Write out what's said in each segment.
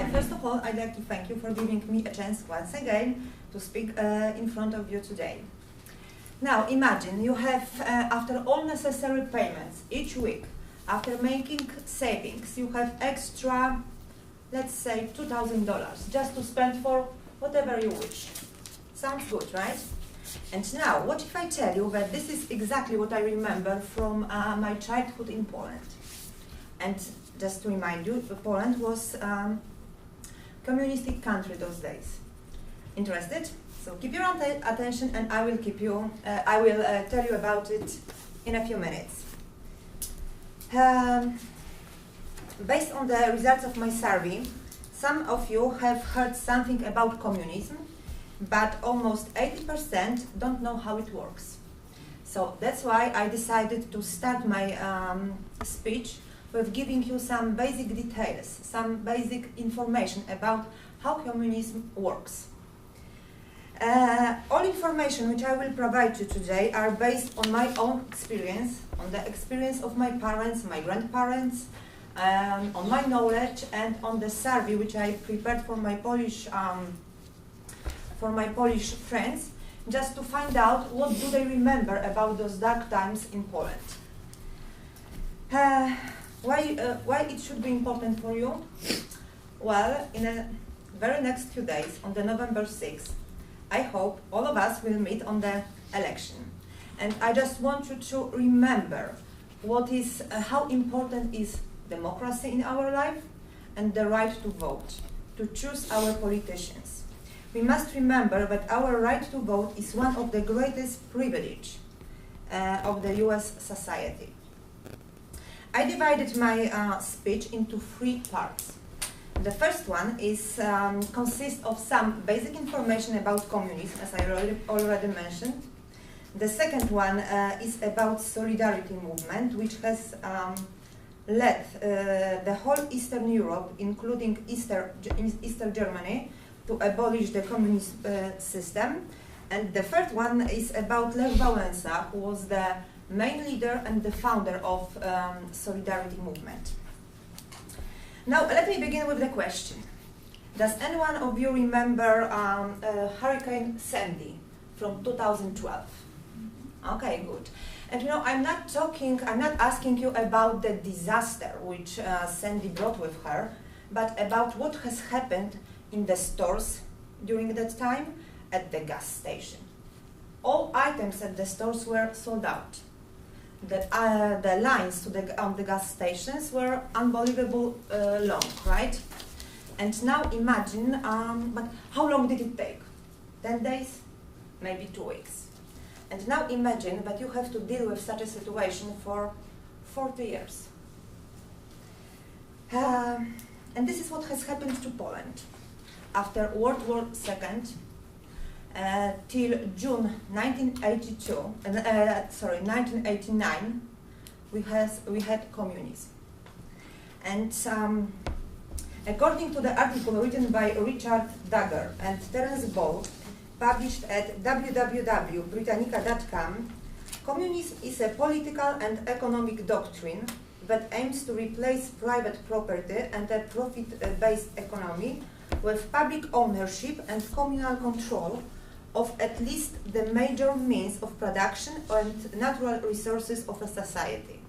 And first of all, I'd like to thank you for giving me a chance once again to speak in front of you today. Now imagine you have, after all necessary payments each week, after making savings, you have extra, let's say $2,000 just to spend for whatever you wish. Sounds good, right? And now, what if I tell you that this is exactly what I remember from my childhood in Poland? And just to remind you, Poland was a communistic country those days. Interested? So keep your attention, and I will tell you about it in a few minutes. Based on the results of my survey, some of you have heard something about communism, but almost 80% don't know how it works. So that's why I decided to start my speech with giving you some basic details, some basic information about how communism works. All information which I will provide you today are based on my own experience, on the experience of my parents, my grandparents, on my knowledge, and on the survey which I prepared for my Polish friends, just to find out what do they remember about those dark times in Poland. Why it should be important for you? Well, in the very next few days, on the November 6th, I hope all of us will meet on the election. And I just want you to remember how important is democracy in our life and the right to vote, to choose our politicians. We must remember that our right to vote is one of the greatest privileges of the US society. I divided my speech into 3 parts. The first one consists of some basic information about communism, as I already mentioned. The second one is about solidarity movement, which has led the whole Eastern Europe, including Eastern Germany, to abolish the communist system. And the third one is about Lech Wałęsa, who was the main leader and the founder of Solidarity movement. Now, let me begin with the question. Does anyone of you remember Hurricane Sandy from 2012? Okay, good. And I'm not asking you about the disaster which Sandy brought with her, but about what has happened in the stores during that time, at the gas station. All items at the stores were sold out. The lines to the gas stations were unbelievable long, right? And now imagine, but how long did it take? 10 days? Maybe 2 weeks. And now imagine that you have to deal with such a situation for 40 years. And this is what has happened to Poland. After World War II, till June 1989, we had communism. And according to the article written by Richard Dagger and Terence Ball, published at www.Britannica.com, communism is a political and economic doctrine that aims to replace private property and a profit-based economy with public ownership and communal control of at least the major means of production and natural resources of a society.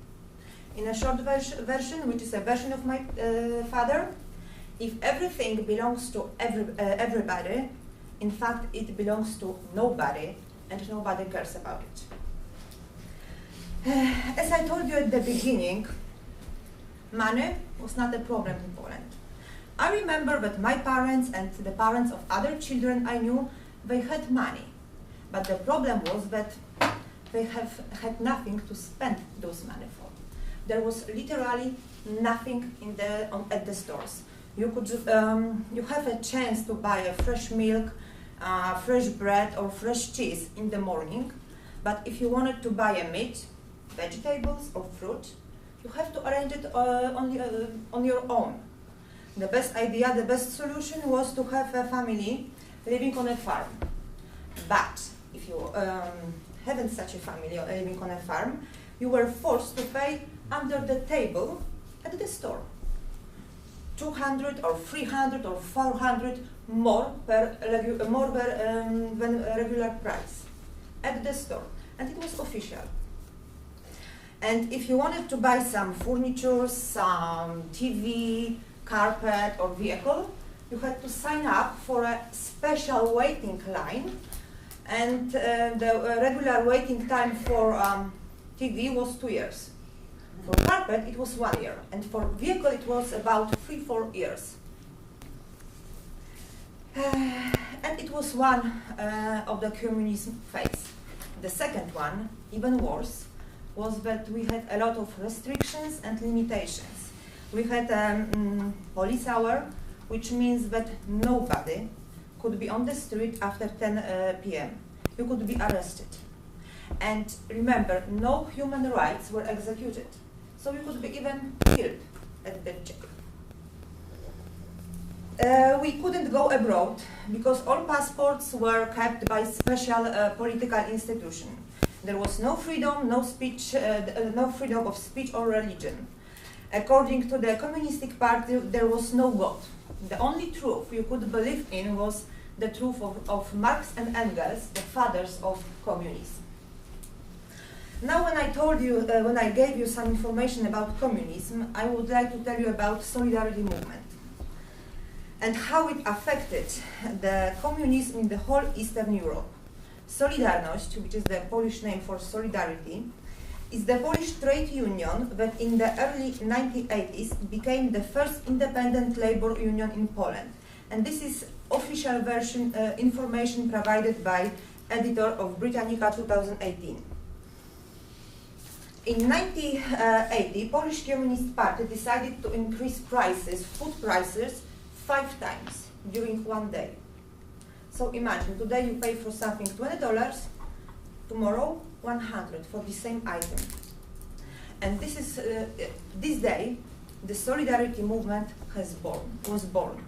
In a short version, which is a version of my father, if everything belongs to everybody, in fact, it belongs to nobody, and nobody cares about it. As I told you at the beginning, money was not a problem in Poland. I remember that my parents and the parents of other children I knew, they had money. But the problem was that they had nothing to spend those money for. There was literally nothing at the stores. You have a chance to buy a fresh milk, fresh bread or fresh cheese in the morning, but if you wanted to buy a meat, vegetables or fruit, you have to arrange it on your own. The best idea, the best solution was to have a family living on a farm. But if you haven't such a family living on a farm, you were forced to pay under the table at the store. 200 or 300 or 400 more than regular price at the store, and it was official. And if you wanted to buy some furniture, some TV, carpet or vehicle, you had to sign up for a special waiting line, and the regular waiting time for TV was 2 years. For carpet it was 1 year, and for vehicle it was about 3-4 years. And it was one of the communism phase. The second one, even worse, was that we had a lot of restrictions and limitations. We had police hour, which means that nobody could be on the street after 10 p.m. You could be arrested. And remember, no human rights were executed. So you could be even killed at the jail. We couldn't go abroad because all passports were kept by special political institution. There was no freedom, no speech, no freedom of speech or religion. According to the Communist Party, there was no God. The only truth you could believe in was the truth of Marx and Engels, the fathers of communism. Now, when I gave you some information about communism, I would like to tell you about Solidarity movement and how it affected the communism in the whole Eastern Europe. Solidarność, which is the Polish name for solidarity, is the Polish trade union that in the early 1980s became the first independent labor union in Poland. And this is official version information provided by editor of Britannica 2018. In 1980, Polish Communist Party decided to increase prices, food prices, 5 times during 1 day. So imagine, today you pay for something $20, tomorrow 100 for the same item. And this is this day the Solidarity movement was born.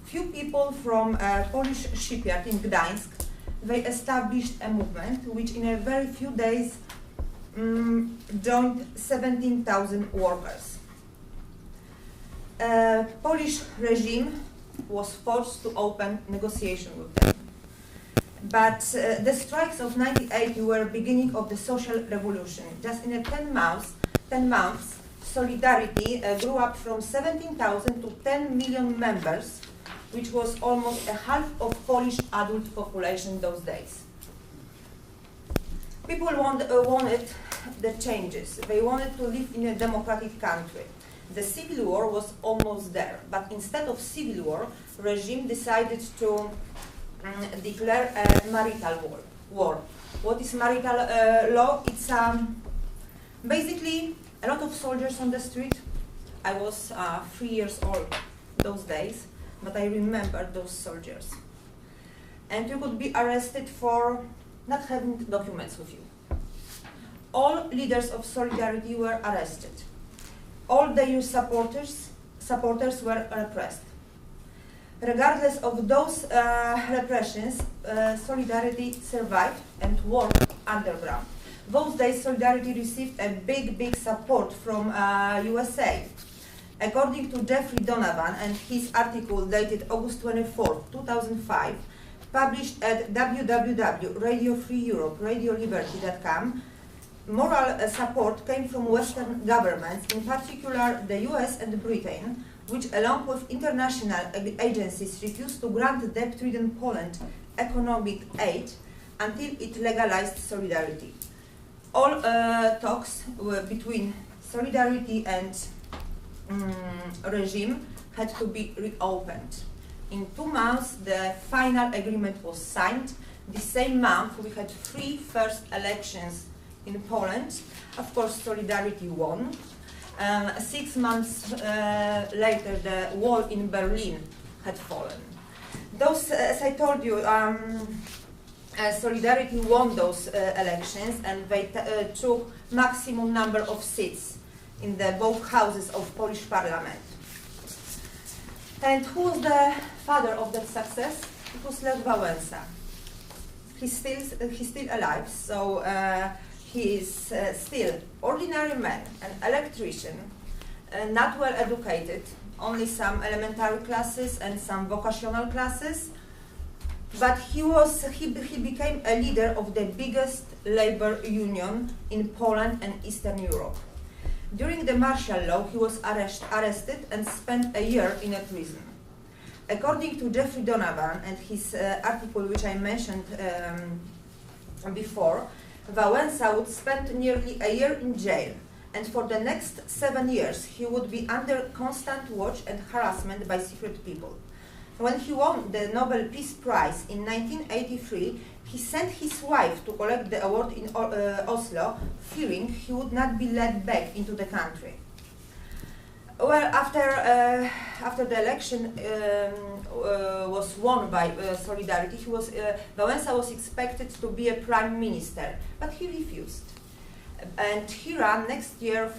Few people from a Polish shipyard in Gdańsk, they established a movement which in a very few days joined 17,000 workers. Polish regime was forced to open negotiation with them. But the strikes of '98 were beginning of the social revolution. Just in 10 months, Solidarity grew up from 17,000 to 10 million members, which was almost a half of Polish adult population those days. People wanted the changes. They wanted to live in a democratic country. The civil war was almost there, but instead of civil war, regime decided to declare a marital war. What is marital law? It's basically a lot of soldiers on the street. I was 3 years old those days, but I remember those soldiers. And you could be arrested for not having documents with you. All leaders of Solidarity were arrested. All their supporters were repressed. Regardless of those repressions, Solidarity survived and worked underground. Those days, Solidarity received a big support from USA. According to Jeffrey Donovan and his article dated August 24, 2005, published at www.radiofreeeurope.com, moral support came from Western governments, in particular the US and Britain, which along with international agencies refused to grant debt-ridden Poland economic aid until it legalized Solidarity. All talks between Solidarity and regime had to be reopened. In 2 months, the final agreement was signed. The same month, we had 3 first elections in Poland. Of course, Solidarity won. 6 months later, the wall in Berlin had fallen. Those, as I told you, Solidarity won those elections, and they took maximum number of seats in the both houses of Polish Parliament. And who was the father of that success? It was Lech Wałęsa. He's still alive, so he is still ordinary man, an electrician, not well educated. only some elementary classes and some vocational classes. But he became a leader of the biggest labor union in Poland and Eastern Europe. During the martial law, he was arrested and spent a year in a prison. According to Jeffrey Donovan and his article, which I mentioned before, Wałęsa would spend nearly a year in jail, and for the next 7 years he would be under constant watch and harassment by secret people. When he won the Nobel Peace Prize in 1983, he sent his wife to collect the award in Oslo, fearing he would not be let back into the country. Well, after the election was won by Solidarity, Wałęsa was expected to be a prime minister, but he refused. And he ran next year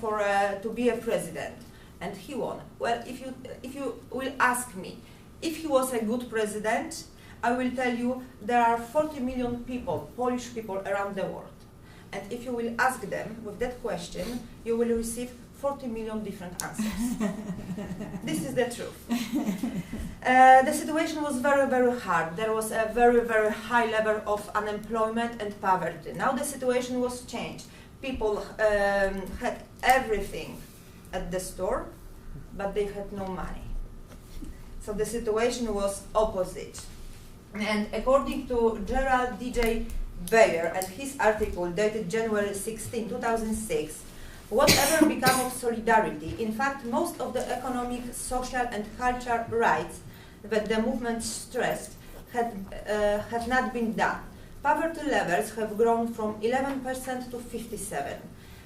to be a president, and he won. Well, if you will ask me if he was a good president, I will tell you there are 40 million people, Polish people around the world. And if you will ask them with that question, you will receive 40 million different answers. This is the truth. The situation was very, very hard. There was a very, very high level of unemployment and poverty. Now the situation was changed. People had everything at the store, but they had no money. So the situation was opposite. And according to Gerald D.J. Bayer and his article dated January 16, 2006, whatever became of Solidarity, in fact, most of the economic, social and cultural rights that the movement stressed have not been done. Poverty levels have grown from 11% to 57%.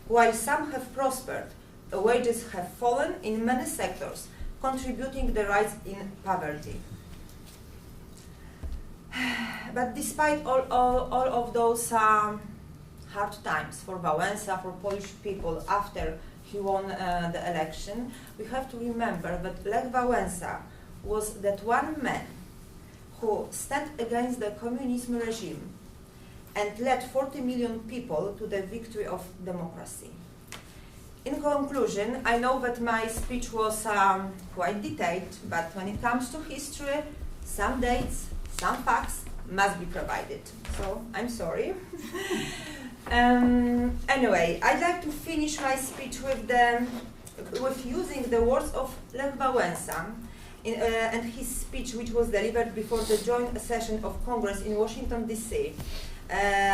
While some have prospered, wages have fallen in many sectors, contributing the rise in poverty. But despite all of those hard times for Wałęsa, for Polish people after he won the election, we have to remember that Lech Wałęsa was that one man who stood against the communism regime and led 40 million people to the victory of democracy. In conclusion, I know that my speech was quite detailed, but when it comes to history, some dates, some facts must be provided. So I'm sorry. Anyway, I'd like to finish my speech with using the words of Lech Wałęsa and his speech, which was delivered before the joint session of Congress in Washington, D.C.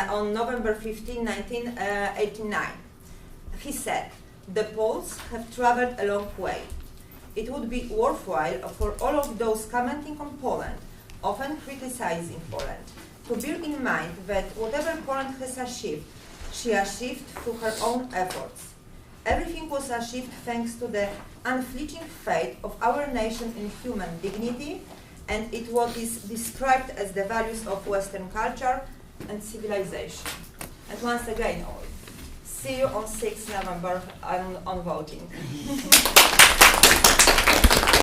On November 15, 1989. He said, "The Poles have traveled a long way. It would be worthwhile for all of those commenting on Poland, often criticizing Poland, to bear in mind that whatever Poland has achieved, she achieved through her own efforts. Everything was achieved thanks to the unflinching faith of our nation in human dignity, and it what is described as the values of Western culture and civilization." And once again, all. See you on 6 November on voting.